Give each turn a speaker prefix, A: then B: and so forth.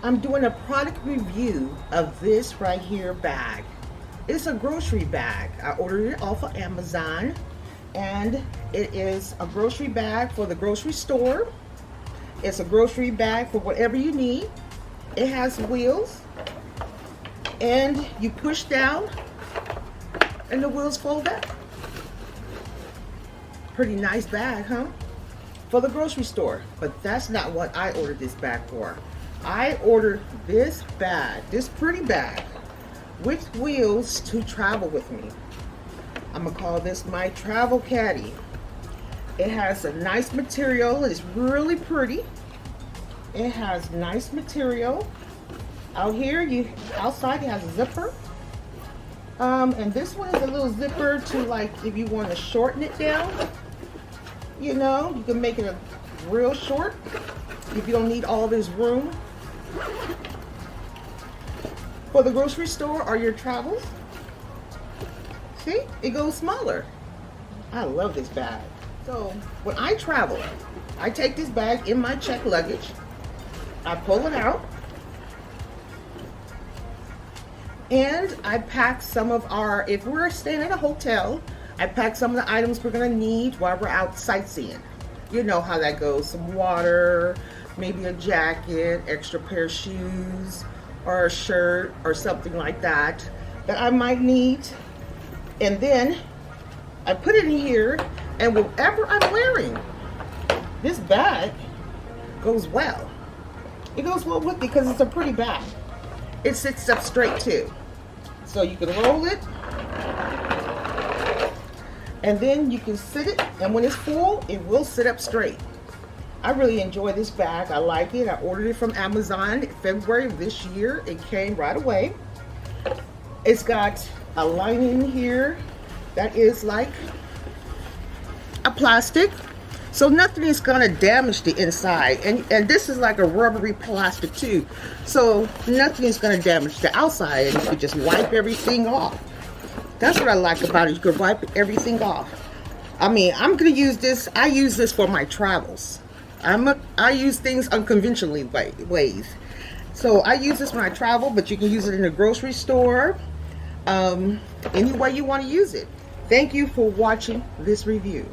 A: I'm doing a product review of this right here bag. It's a grocery bag. I ordered it off of Amazon, and it is a grocery bag for the grocery store. It's a grocery bag for whatever you need. It has wheels, and you push down and the wheels fold up. Pretty nice bag, huh? For the grocery store. But that's not what I ordered this bag for. I ordered this bag, this pretty bag, with wheels to travel with me. I'm gonna call this my travel caddy. It has a nice material. It's really pretty. It has nice material. Out here, outside it has a zipper. And this one is a little zipper to, like, if you want to shorten it down. You know, you can make it a real short if you don't need all this room for the grocery store or your travels. See, it goes smaller. I love this bag. So when I travel, I take this bag in my checked luggage. I pull it out, and I pack some of our, if we're staying at a hotel, I pack some of the items we're gonna need while we're out sightseeing. You know how that goes. Some water, maybe a jacket, extra pair of shoes, or a shirt, or something like that I might need. And then I put it in here, and whatever I'm wearing, this bag goes well. It goes well with it because it's a pretty bag. It sits up straight too. So you can roll it, and then you can sit it, and when it's full, it will sit up straight. I really enjoy this bag. I like it. I ordered it from Amazon in February of this year. It came right away. It's got a lining here that is like a plastic, so nothing is gonna damage the inside. And this is like a rubbery plastic too, so nothing is gonna damage the outside, and you can just wipe everything off. That's what I like about it. You can wipe everything off. I mean, I'm gonna use this. I use this for my travels. I use things unconventionally ways. So I use this when I travel, but you can use it in the grocery store, any way you want to use it. Thank you for watching this review.